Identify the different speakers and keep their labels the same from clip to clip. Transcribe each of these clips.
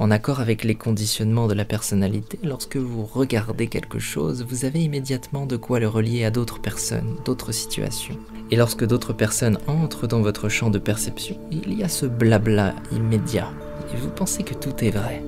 Speaker 1: En accord avec les conditionnements de la personnalité, lorsque vous regardez quelque chose, vous avez immédiatement de quoi le relier à d'autres personnes, d'autres situations. Et lorsque d'autres personnes entrent dans votre champ de perception, il y a ce blabla immédiat, et vous pensez que tout est vrai.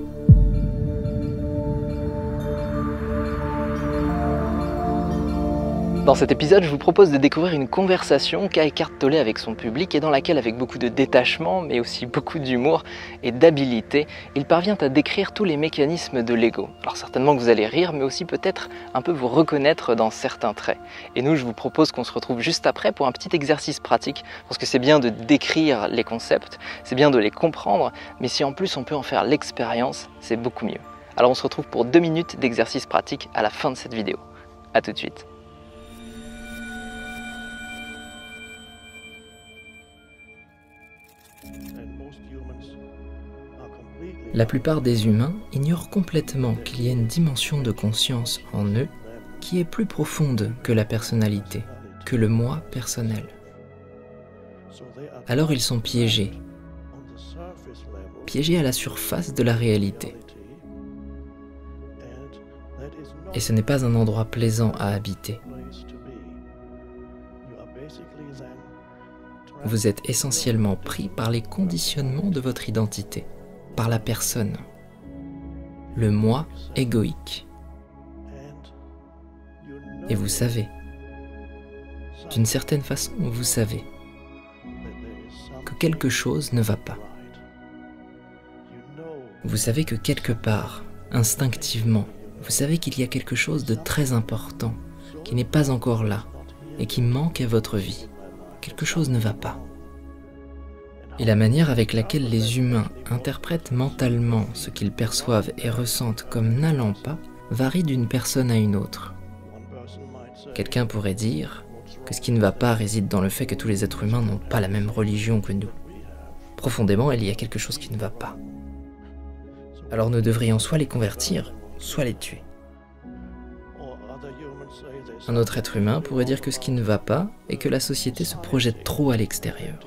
Speaker 1: Dans cet épisode, je vous propose de découvrir une conversation qu'a Eckhart Tolle avec son public et dans laquelle, avec beaucoup de détachement, mais aussi beaucoup d'humour et d'habileté, il parvient à décrire tous les mécanismes de l'ego. Alors certainement que vous allez rire, mais aussi peut-être un peu vous reconnaître dans certains traits. Et nous, je vous propose qu'on se retrouve juste après pour un petit exercice pratique, parce que c'est bien de décrire les concepts, c'est bien de les comprendre, mais si en plus on peut en faire l'expérience, c'est beaucoup mieux. Alors on se retrouve pour 2 minutes d'exercice pratique à la fin de cette vidéo. A tout de suite. La plupart des humains ignorent complètement qu'il y a une dimension de conscience en eux qui est plus profonde que la personnalité, que le moi personnel. Alors ils sont piégés à la surface de la réalité. Et ce n'est pas un endroit plaisant à habiter. Vous êtes essentiellement pris par les conditionnements de votre identité, par la personne, le moi égoïque. Et vous savez, d'une certaine façon, vous savez que quelque chose ne va pas. Vous savez que quelque part, instinctivement, vous savez qu'il y a quelque chose de très important qui n'est pas encore là et qui manque à votre vie. Quelque chose ne va pas. Et la manière avec laquelle les humains interprètent mentalement ce qu'ils perçoivent et ressentent comme n'allant pas varie d'une personne à une autre. Quelqu'un pourrait dire que ce qui ne va pas réside dans le fait que tous les êtres humains n'ont pas la même religion que nous. Profondément, il y a quelque chose qui ne va pas. Alors nous devrions soit les convertir, soit les tuer. Un autre être humain pourrait dire que ce qui ne va pas est que la société se projette trop à l'extérieur.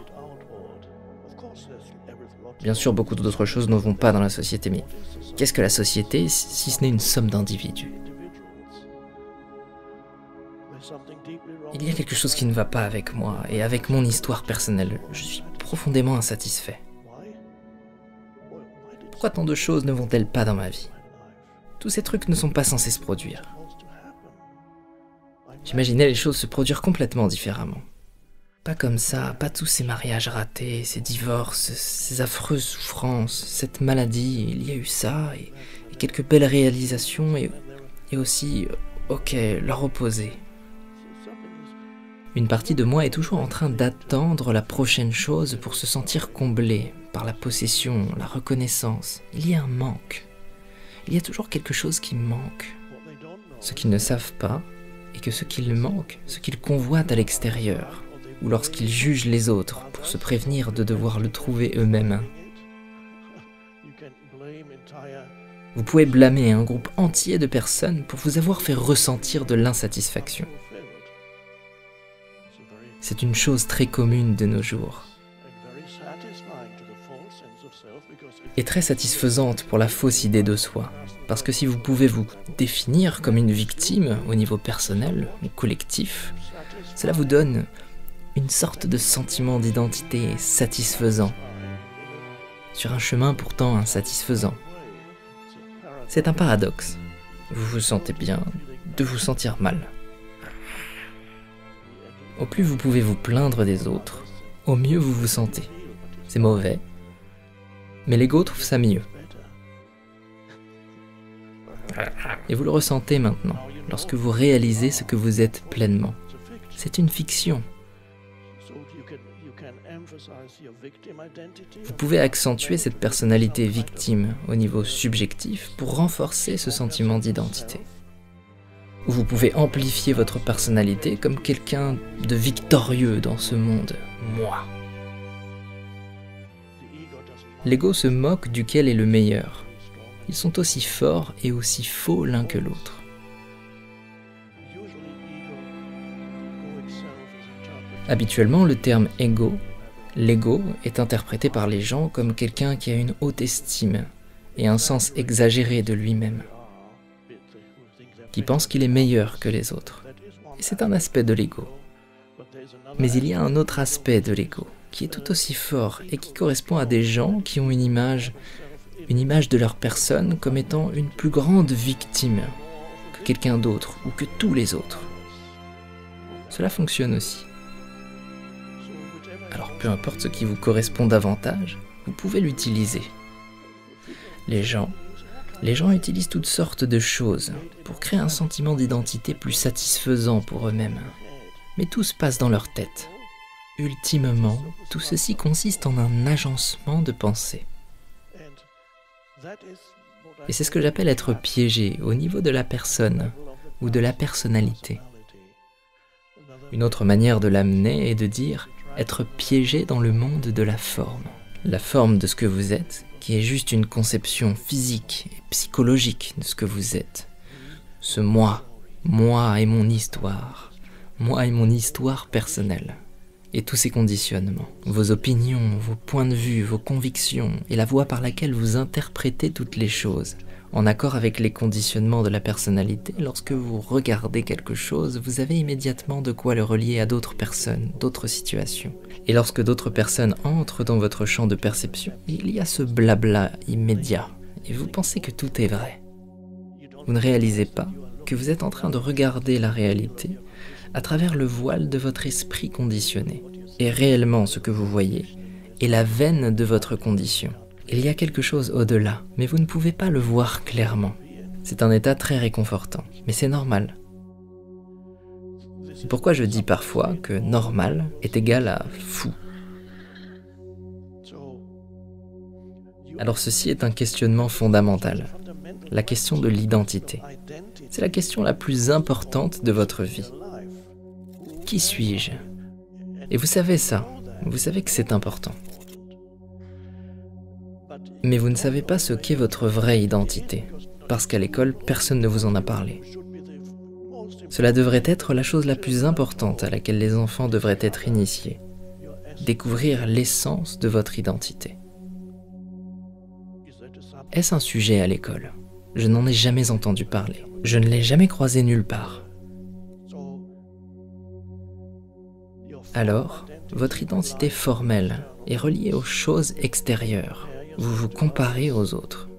Speaker 1: Bien sûr, beaucoup d'autres choses ne vont pas dans la société, mais qu'est-ce que la société si ce n'est une somme d'individus? Il y a quelque chose qui ne va pas avec moi et avec mon histoire personnelle. Je suis profondément insatisfait. Pourquoi tant de choses ne vont-elles pas dans ma vie? Tous ces trucs ne sont pas censés se produire. J'imaginais les choses se produire complètement différemment. Pas comme ça, pas tous ces mariages ratés, ces divorces, ces affreuses souffrances, cette maladie, il y a eu ça, et quelques belles réalisations, et aussi, ok, leur opposé. Une partie de moi est toujours en train d'attendre la prochaine chose pour se sentir comblé par la possession, la reconnaissance. Il y a un manque. Il y a toujours quelque chose qui manque. Ce qu'ils ne savent pas est que ce qu'ils manquent, ce qu'ils convoitent à l'extérieur, ou lorsqu'ils jugent les autres pour se prévenir de devoir le trouver eux-mêmes. Vous pouvez blâmer un groupe entier de personnes pour vous avoir fait ressentir de l'insatisfaction. C'est une chose très commune de nos jours. Et très satisfaisante pour la fausse idée de soi. Parce que si vous pouvez vous définir comme une victime au niveau personnel ou collectif, cela vous donne une sorte de sentiment d'identité satisfaisant, sur un chemin pourtant insatisfaisant. C'est un paradoxe. Vous vous sentez bien de vous sentir mal. Au plus vous pouvez vous plaindre des autres, au mieux vous vous sentez. C'est mauvais, mais l'ego trouve ça mieux. Et vous le ressentez maintenant, lorsque vous réalisez ce que vous êtes pleinement. C'est une fiction. Vous pouvez accentuer cette personnalité victime au niveau subjectif pour renforcer ce sentiment d'identité. Ou vous pouvez amplifier votre personnalité comme quelqu'un de victorieux dans ce monde, moi. L'ego se moque duquel est le meilleur. Ils sont aussi forts et aussi faux l'un que l'autre. Habituellement, le terme ego, l'ego, est interprété par les gens comme quelqu'un qui a une haute estime et un sens exagéré de lui-même, qui pense qu'il est meilleur que les autres. Et c'est un aspect de l'ego. Mais il y a un autre aspect de l'ego, qui est tout aussi fort et qui correspond à des gens qui ont une image de leur personne comme étant une plus grande victime que quelqu'un d'autre ou que tous les autres. Cela fonctionne aussi. Alors peu importe ce qui vous correspond davantage, vous pouvez l'utiliser. Les gens utilisent toutes sortes de choses pour créer un sentiment d'identité plus satisfaisant pour eux-mêmes. Mais tout se passe dans leur tête. Ultimement, tout ceci consiste en un agencement de pensée. Et c'est ce que j'appelle être piégé au niveau de la personne ou de la personnalité. Une autre manière de l'amener est de dire être piégé dans le monde de la forme de ce que vous êtes, qui est juste une conception physique et psychologique de ce que vous êtes. Ce moi et mon histoire personnelle. Et tous ces conditionnements, vos opinions, vos points de vue, vos convictions, et la voie par laquelle vous interprétez toutes les choses, en accord avec les conditionnements de la personnalité, lorsque vous regardez quelque chose, vous avez immédiatement de quoi le relier à d'autres personnes, d'autres situations. Et lorsque d'autres personnes entrent dans votre champ de perception, il y a ce blabla immédiat, et vous pensez que tout est vrai. Vous ne réalisez pas que vous êtes en train de regarder la réalité à travers le voile de votre esprit conditionné. Et réellement, ce que vous voyez est la veine de votre condition. Il y a quelque chose au-delà, mais vous ne pouvez pas le voir clairement. C'est un état très réconfortant, mais c'est normal. C'est pourquoi je dis parfois que normal est égal à fou. Alors ceci est un questionnement fondamental, la question de l'identité. C'est la question la plus importante de votre vie. Qui suis-je? Et vous savez ça, vous savez que c'est important. Mais vous ne savez pas ce qu'est votre vraie identité, parce qu'à l'école, personne ne vous en a parlé. Cela devrait être la chose la plus importante à laquelle les enfants devraient être initiés. Découvrir l'essence de votre identité. Est-ce un sujet à l'école? Je n'en ai jamais entendu parler. Je ne l'ai jamais croisé nulle part. Alors, votre identité formelle est reliée aux choses extérieures. Vous vous comparez aux autres.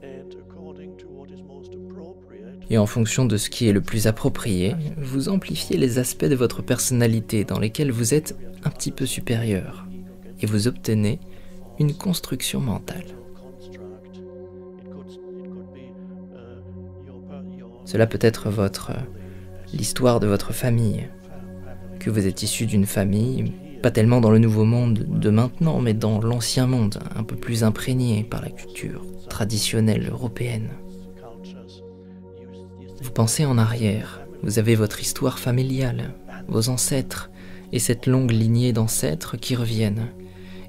Speaker 1: Et en fonction de ce qui est le plus approprié, vous amplifiez les aspects de votre personnalité dans lesquels vous êtes un petit peu supérieur. Et vous obtenez une construction mentale. Cela peut être l'histoire de votre famille, que vous êtes issu d'une famille, pas tellement dans le nouveau monde de maintenant, mais dans l'ancien monde, un peu plus imprégné par la culture traditionnelle européenne. Vous pensez en arrière, vous avez votre histoire familiale, vos ancêtres, et cette longue lignée d'ancêtres qui reviennent.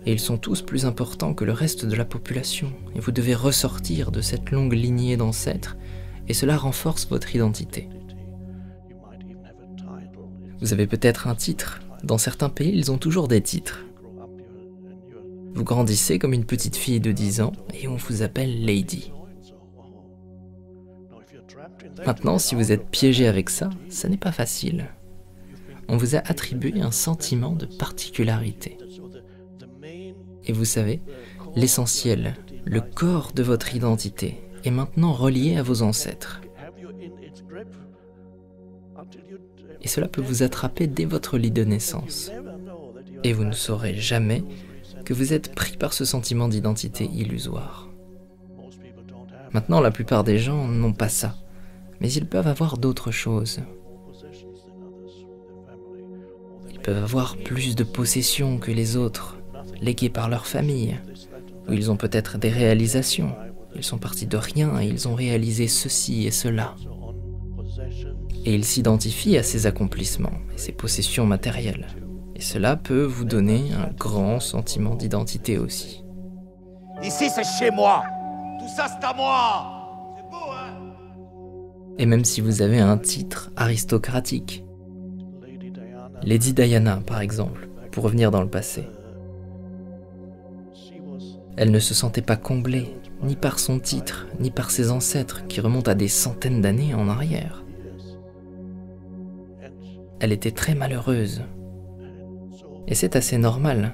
Speaker 1: Et ils sont tous plus importants que le reste de la population, et vous devez ressortir de cette longue lignée d'ancêtres, et cela renforce votre identité. Vous avez peut-être un titre. Dans certains pays, ils ont toujours des titres. Vous grandissez comme une petite fille de 10 ans et on vous appelle Lady. Maintenant, si vous êtes piégé avec ça, ça n'est pas facile. On vous a attribué un sentiment de particularité. Et vous savez, l'essentiel, le corps de votre identité, est maintenant relié à vos ancêtres. Et cela peut vous attraper dès votre lit de naissance. Et vous ne saurez jamais que vous êtes pris par ce sentiment d'identité illusoire. Maintenant, la plupart des gens n'ont pas ça, mais ils peuvent avoir d'autres choses. Ils peuvent avoir plus de possessions que les autres, léguées par leur famille, ou ils ont peut-être des réalisations. Ils sont partis de rien et ils ont réalisé ceci et cela. Et ils s'identifient à ces accomplissements et ces possessions matérielles. Et cela peut vous donner un grand sentiment d'identité aussi.
Speaker 2: Ici, c'est chez moi. Tout ça, c'est à moi. C'est beau, hein?
Speaker 1: Et même si vous avez un titre aristocratique, Lady Diana, par exemple, pour revenir dans le passé, elle ne se sentait pas comblée ni par son titre, ni par ses ancêtres qui remontent à des centaines d'années en arrière. Elle était très malheureuse. Et c'est assez normal.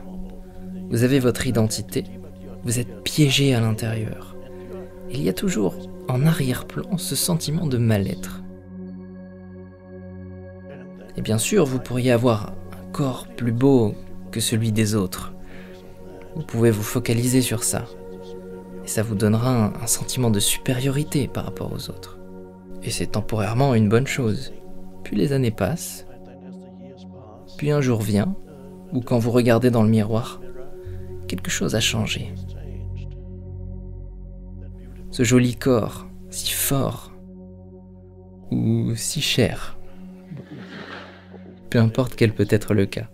Speaker 1: Vous avez votre identité, vous êtes piégé à l'intérieur. Il y a toujours en arrière-plan ce sentiment de mal-être. Et bien sûr, vous pourriez avoir un corps plus beau que celui des autres. Vous pouvez vous focaliser sur ça. Et ça vous donnera un sentiment de supériorité par rapport aux autres. Et c'est temporairement une bonne chose. Puis les années passent. Puis un jour vient, où quand vous regardez dans le miroir, quelque chose a changé. Ce joli corps, si fort, ou si cher, peu importe quel peut être le cas.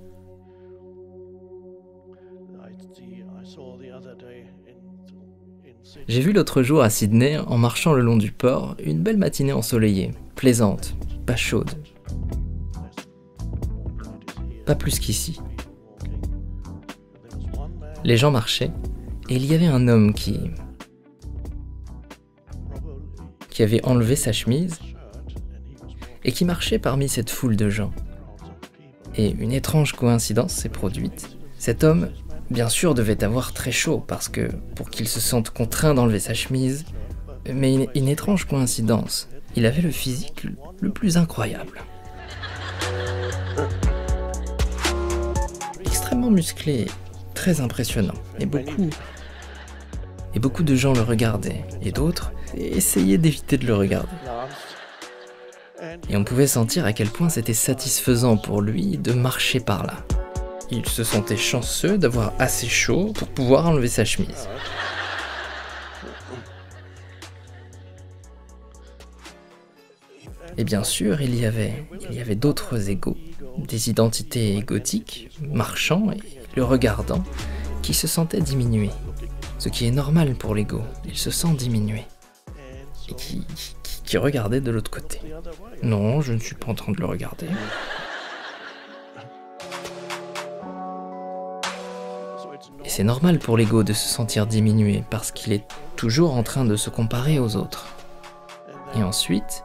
Speaker 1: J'ai vu l'autre jour à Sydney, en marchant le long du port, une belle matinée ensoleillée, plaisante, pas chaude. Pas plus qu'ici. Les gens marchaient, et il y avait un homme qui avait enlevé sa chemise, et qui marchait parmi cette foule de gens. Et une étrange coïncidence s'est produite. Cet homme, bien sûr, devait avoir très chaud, parce que, pour qu'il se sente contraint d'enlever sa chemise, mais une étrange coïncidence, il avait le physique le plus incroyable. Extrêmement musclé, très impressionnant, et beaucoup de gens le regardaient, et d'autres essayaient d'éviter de le regarder. Et on pouvait sentir à quel point c'était satisfaisant pour lui de marcher par là. Il se sentait chanceux d'avoir assez chaud pour pouvoir enlever sa chemise. Et bien sûr, il y avait d'autres égos, des identités égotiques, marchant et le regardant, qui se sentaient diminués. Ce qui est normal pour l'ego, il se sent diminué. Et qui regardait de l'autre côté. Non, je ne suis pas en train de le regarder. Et c'est normal pour l'ego de se sentir diminué, parce qu'il est toujours en train de se comparer aux autres. Et ensuite,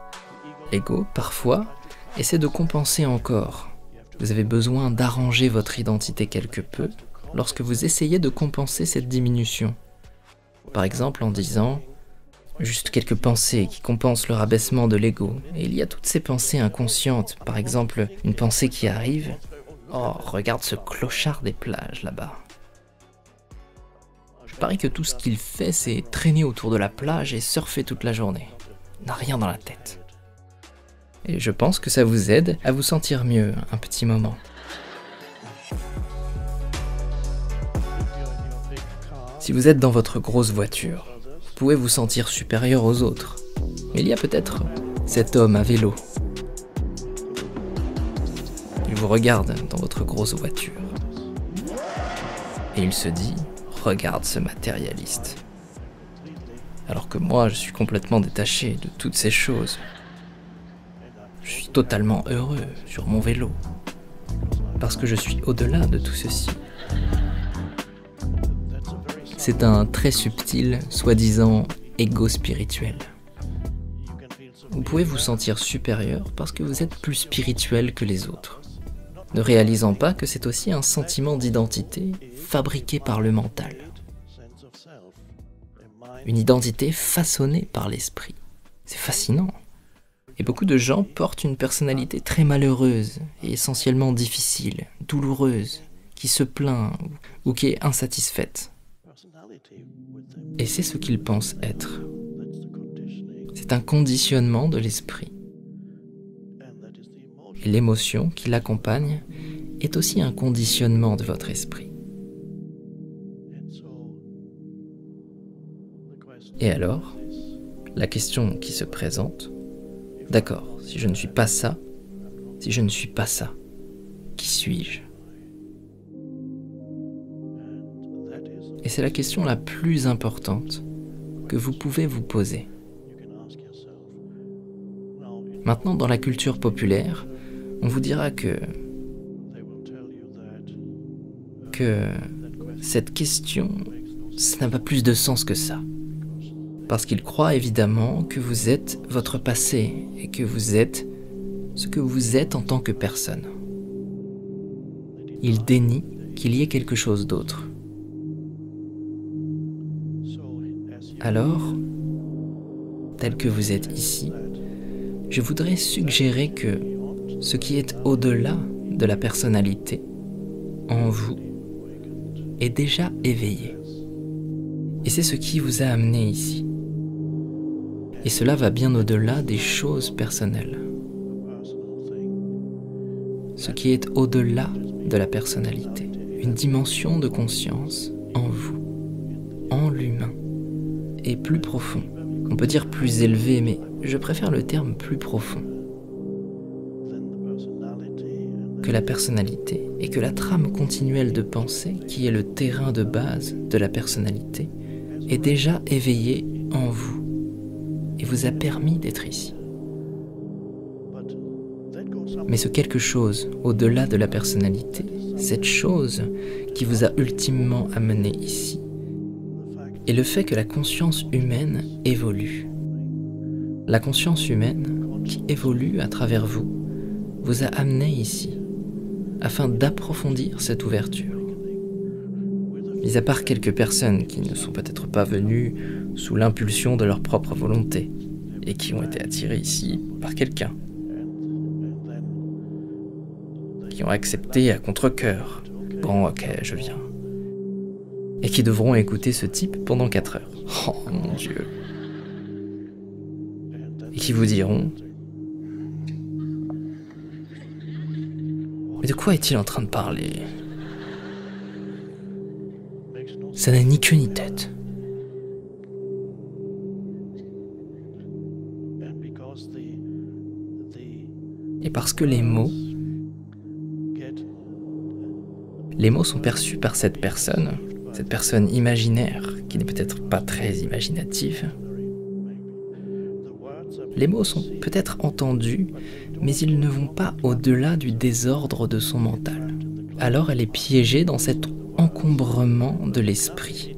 Speaker 1: l'ego, parfois, essaie de compenser encore. Vous avez besoin d'arranger votre identité quelque peu lorsque vous essayez de compenser cette diminution. Par exemple en disant juste quelques pensées qui compensent le rabaissement de l'ego. Et il y a toutes ces pensées inconscientes. Par exemple, une pensée qui arrive. Oh, regarde ce clochard des plages là-bas. Je parie que tout ce qu'il fait, c'est traîner autour de la plage et surfer toute la journée. Il n'a rien dans la tête. Et je pense que ça vous aide à vous sentir mieux un petit moment. Si vous êtes dans votre grosse voiture, vous pouvez vous sentir supérieur aux autres. Mais il y a peut-être cet homme à vélo. Il vous regarde dans votre grosse voiture. Et il se dit, regarde ce matérialiste. Alors que moi, je suis complètement détaché de toutes ces choses. Je suis totalement heureux sur mon vélo. Parce que je suis au-delà de tout ceci. C'est un très subtil, soi-disant, ego spirituel. Vous pouvez vous sentir supérieur parce que vous êtes plus spirituel que les autres, ne réalisant pas que c'est aussi un sentiment d'identité fabriqué par le mental. Une identité façonnée par l'esprit. C'est fascinant. Et beaucoup de gens portent une personnalité très malheureuse et essentiellement difficile, douloureuse, qui se plaint ou qui est insatisfaite. Et c'est ce qu'ils pensent être. C'est un conditionnement de l'esprit. Et l'émotion qui l'accompagne est aussi un conditionnement de votre esprit. Et alors, la question qui se présente, d'accord, si je ne suis pas ça, qui suis-je ? Et c'est la question la plus importante que vous pouvez vous poser. Maintenant, dans la culture populaire, on vous dira que cette question, ça n'a pas plus de sens que ça. Parce qu'il croit évidemment que vous êtes votre passé et que vous êtes ce que vous êtes en tant que personne. Il dénie qu'il y ait quelque chose d'autre. Alors, tel que vous êtes ici, je voudrais suggérer que ce qui est au-delà de la personnalité, en vous, est déjà éveillé. Et c'est ce qui vous a amené ici. Et cela va bien au-delà des choses personnelles. Ce qui est au-delà de la personnalité, une dimension de conscience en vous, en l'humain, et plus profond. On peut dire plus élevé, mais je préfère le terme plus profond que la personnalité et que la trame continuelle de pensée, qui est le terrain de base de la personnalité, est déjà éveillée en vous et vous a permis d'être ici. Mais ce quelque chose au-delà de la personnalité, cette chose qui vous a ultimement amené ici, est le fait que la conscience humaine évolue. La conscience humaine qui évolue à travers vous, vous a amené ici, afin d'approfondir cette ouverture. Mis à part quelques personnes qui ne sont peut-être pas venues sous l'impulsion de leur propre volonté, et qui ont été attirées ici par quelqu'un, qui ont accepté à contre-cœur. Bon, ok, je viens. Et qui devront écouter ce type pendant 4 heures. Oh mon Dieu. Et qui vous diront: mais de quoi est-il en train de parler? Ça n'a ni queue ni tête. Et parce que les mots sont perçus par cette personne imaginaire, qui n'est peut-être pas très imaginative. Les mots sont peut-être entendus, mais ils ne vont pas au-delà du désordre de son mental. Alors elle est piégée dans cet encombrement de l'esprit.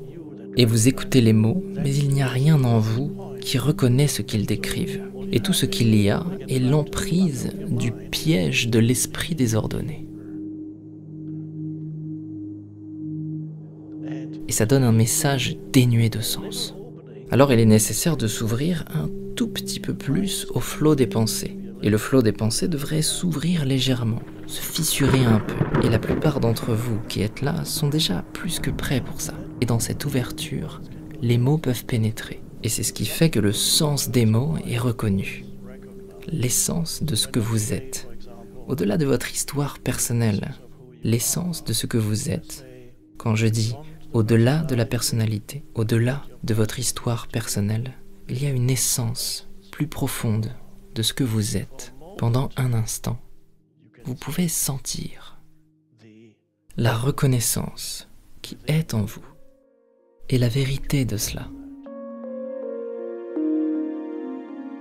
Speaker 1: Et vous écoutez les mots, mais il n'y a rien en vous qui reconnaît ce qu'ils décrivent. Et tout ce qu'il y a est l'emprise du piège de l'esprit désordonné. Et ça donne un message dénué de sens. Alors il est nécessaire de s'ouvrir un tout petit peu plus au flot des pensées. Et le flot des pensées devrait s'ouvrir légèrement, se fissurer un peu. Et la plupart d'entre vous qui êtes là sont déjà plus que prêts pour ça. Et dans cette ouverture, les mots peuvent pénétrer. Et c'est ce qui fait que le sens des mots est reconnu. L'essence de ce que vous êtes. Au-delà de votre histoire personnelle, l'essence de ce que vous êtes. Quand je dis au-delà de la personnalité, au-delà de votre histoire personnelle, il y a une essence plus profonde de ce que vous êtes. Pendant un instant, vous pouvez sentir la reconnaissance qui est en vous et la vérité de cela.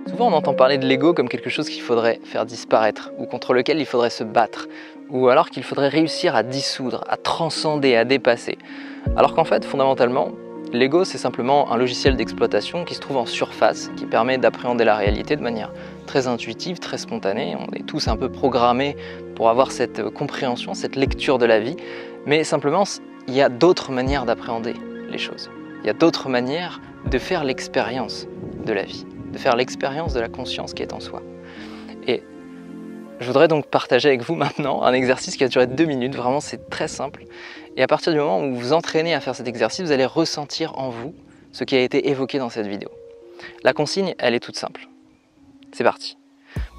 Speaker 1: Souvent on entend parler de l'ego comme quelque chose qu'il faudrait faire disparaître, ou contre lequel il faudrait se battre, ou alors qu'il faudrait réussir à dissoudre, à transcender, à dépasser. Alors qu'en fait, fondamentalement, l'ego c'est simplement un logiciel d'exploitation qui se trouve en surface, qui permet d'appréhender la réalité de manière très intuitive, très spontanée. On est tous un peu programmés pour avoir cette compréhension, cette lecture de la vie, mais simplement il y a d'autres manières d'appréhender les choses. Il y a d'autres manières de faire l'expérience de la vie, de faire l'expérience de la conscience qui est en soi. Et je voudrais donc partager avec vous maintenant un exercice qui va durer 2 minutes, vraiment c'est très simple. Et à partir du moment où vous vous entraînez à faire cet exercice, vous allez ressentir en vous ce qui a été évoqué dans cette vidéo. La consigne, elle est toute simple. C'est parti.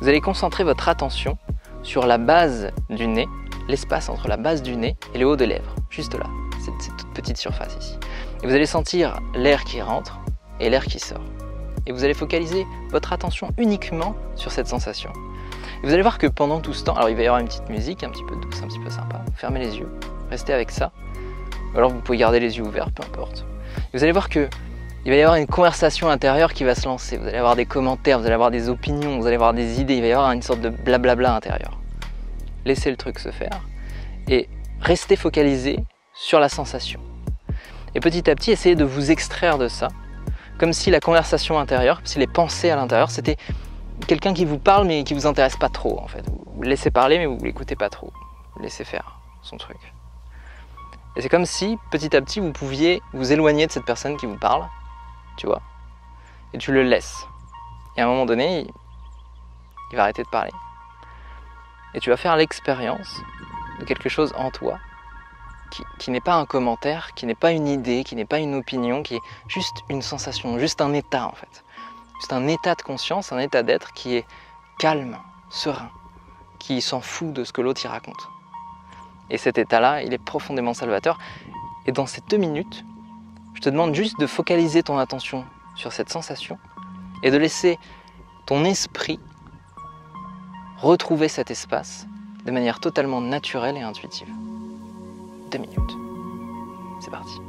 Speaker 1: Vous allez concentrer votre attention sur la base du nez, l'espace entre la base du nez et le haut des lèvres, juste là, cette toute petite surface ici. Et vous allez sentir l'air qui rentre et l'air qui sort. Et vous allez focaliser votre attention uniquement sur cette sensation. Et vous allez voir que pendant tout ce temps, alors il va y avoir une petite musique un petit peu douce, un petit peu sympa. Fermez les yeux, restez avec ça. Ou alors vous pouvez garder les yeux ouverts, peu importe. Et vous allez voir que il va y avoir une conversation intérieure qui va se lancer. Vous allez avoir des commentaires, vous allez avoir des opinions, vous allez avoir des idées. Il va y avoir une sorte de blablabla intérieur. Laissez le truc se faire et restez focalisé sur la sensation. Et petit à petit, essayez de vous extraire de ça comme si la conversation intérieure, comme si les pensées à l'intérieur, c'était quelqu'un qui vous parle mais qui vous intéresse pas trop en fait. Vous le laissez parler mais vous l'écoutez pas trop. Vous le laissez faire son truc. Et c'est comme si petit à petit vous pouviez vous éloigner de cette personne qui vous parle, tu vois, et tu le laisses. Et à un moment donné, il va arrêter de parler. Et tu vas faire l'expérience de quelque chose en toi qui n'est pas un commentaire, qui n'est pas une idée, qui n'est pas une opinion, qui est juste une sensation, juste un état en fait. Juste un état de conscience, un état d'être qui est calme, serein, qui s'en fout de ce que l'autre y raconte. Et cet état-là, il est profondément salvateur. Et dans ces 2 minutes, je te demande juste de focaliser ton attention sur cette sensation et de laisser ton esprit retrouver cet espace de manière totalement naturelle et intuitive. 2 minutes. C'est parti.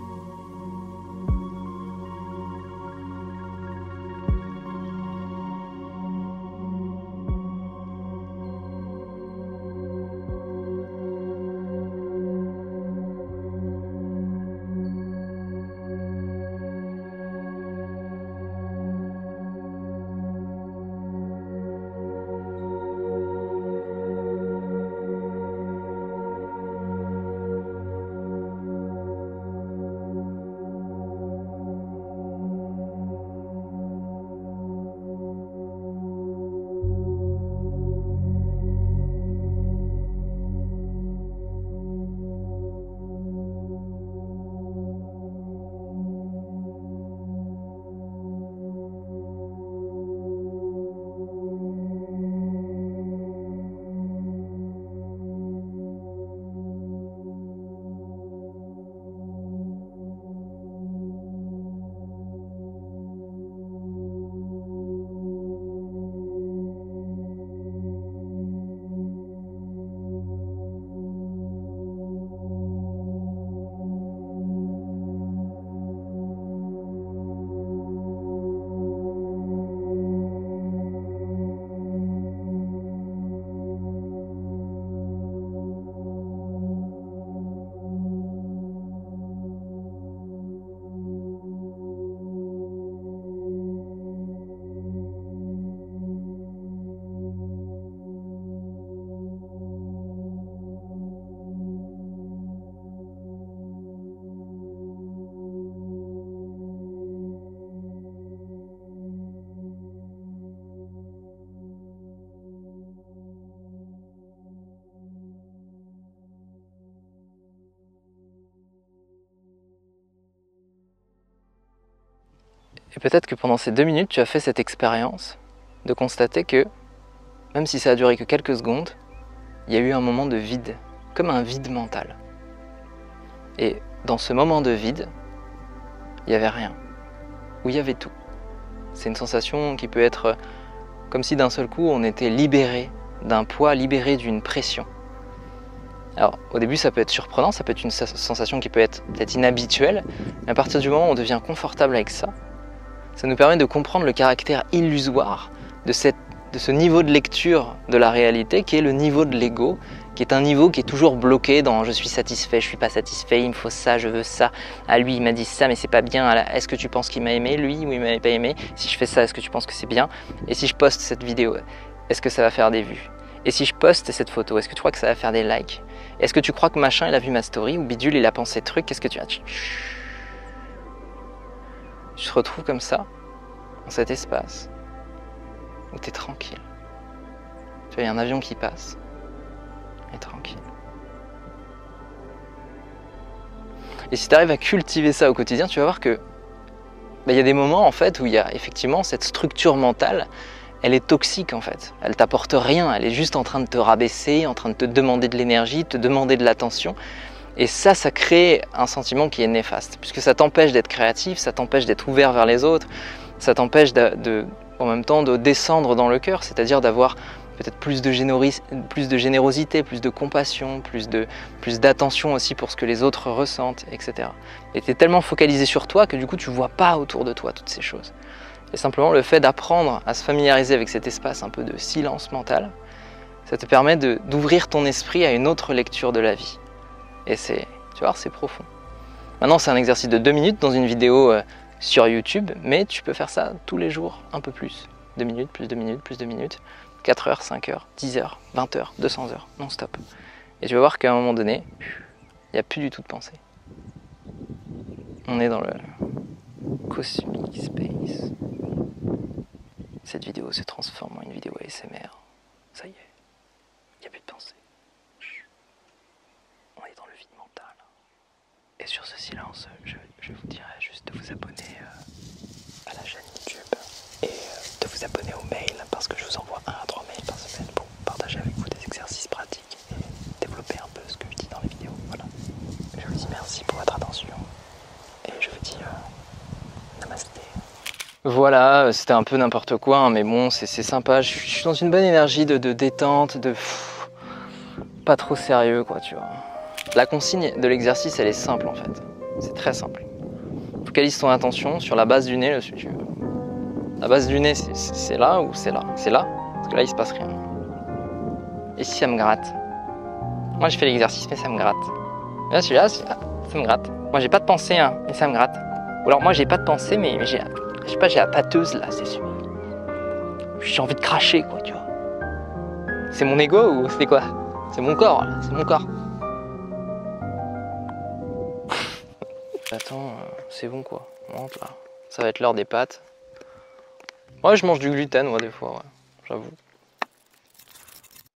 Speaker 1: Et peut-être que pendant ces 2 minutes, tu as fait cette expérience de constater que, même si ça a duré que quelques secondes, il y a eu un moment de vide, comme un vide mental. Et dans ce moment de vide, il n'y avait rien, ou il y avait tout. C'est une sensation qui peut être comme si d'un seul coup on était libéré d'un poids, libéré d'une pression. Alors au début ça peut être surprenant, ça peut être une sensation qui peut être peut-être inhabituelle, mais à partir du moment où on devient confortable avec ça, ça nous permet de comprendre le caractère illusoire de ce niveau de lecture de la réalité qui est le niveau de l'ego, qui est un niveau qui est toujours bloqué dans « je suis satisfait, je suis pas satisfait, il me faut ça, je veux ça, ah lui il m'a dit ça mais c'est pas bien, est-ce que tu penses qu'il m'a aimé, lui ou il m'a pas aimé, si je fais ça est-ce que tu penses que c'est bien, et si je poste cette vidéo, est-ce que ça va faire des vues, et si je poste cette photo, est-ce que tu crois que ça va faire des likes, est-ce que tu crois que machin il a vu ma story, ou bidule il a pensé truc, qu'est-ce que tu as... Tu te retrouves comme ça, dans cet espace, où tu es tranquille. Tu vois, il y a un avion qui passe, et tranquille. Et si tu arrives à cultiver ça au quotidien, tu vas voir que y a des moments en fait où il y a effectivement cette structure mentale, elle est toxique en fait. Elle t'apporte rien, elle est juste en train de te rabaisser, en train de te demander de l'énergie, te demander de l'attention. Et ça crée un sentiment qui est néfaste, puisque ça t'empêche d'être créatif, ça t'empêche d'être ouvert vers les autres, ça t'empêche en même temps de descendre dans le cœur, c'est-à-dire d'avoir peut-être plus de générosité, plus de compassion, plus d'attention aussi pour ce que les autres ressentent, etc. Et tu es tellement focalisé sur toi que du coup tu ne vois pas autour de toi toutes ces choses. Et simplement le fait d'apprendre à se familiariser avec cet espace un peu de silence mental, ça te permet d'ouvrir ton esprit à une autre lecture de la vie. Et tu vas voir, c'est profond. Maintenant, c'est un exercice de 2 minutes dans une vidéo sur YouTube, mais tu peux faire ça tous les jours, un peu plus. 2 minutes, plus 2 minutes, plus 2 minutes, 4 heures, 5 heures, 10 heures, 20 heures, 200 heures, non-stop. Et tu vas voir qu'à un moment donné, il n'y a plus du tout de pensée. On est dans le cosmic space. Cette vidéo se transforme en une vidéo ASMR. Ça y est, il n'y a plus de pensée. On est dans le vide mental. Et sur ce silence, je vous dirais juste de vous abonner à la chaîne YouTube et de vous abonner au mail parce que je vous envoie 1 à 3 mails par semaine pour partager avec vous des exercices pratiques et développer un peu ce que je dis dans les vidéos. Voilà. Je vous dis merci pour votre attention et je vous dis namasté. Voilà, c'était un peu n'importe quoi, hein, mais bon, c'est sympa. Je suis dans une bonne énergie de détente, pas trop sérieux, quoi, tu vois. La consigne de l'exercice, elle est simple, en fait. C'est très simple. Focalise ton attention sur la base du nez, là, si tu veux. La base du nez, c'est là ou c'est là? C'est là, parce que là, il se passe rien. Et si ça me gratte? Moi, je fais l'exercice, mais ça me gratte. Là, celui-là, ça me gratte. Moi, j'ai pas de pensée, hein, mais ça me gratte. Ou alors, moi, j'ai pas de pensée, mais j'ai... Je sais pas, j'ai la pâteuse là, c'est sûr. J'ai envie de cracher, quoi, tu vois. C'est mon ego ou c'est quoi? C'est mon corps, là, c'est mon corps. Attends, c'est bon quoi. On rentre là. Ça va être l'heure des pâtes. Ouais, je mange du gluten, moi, des fois, ouais. J'avoue.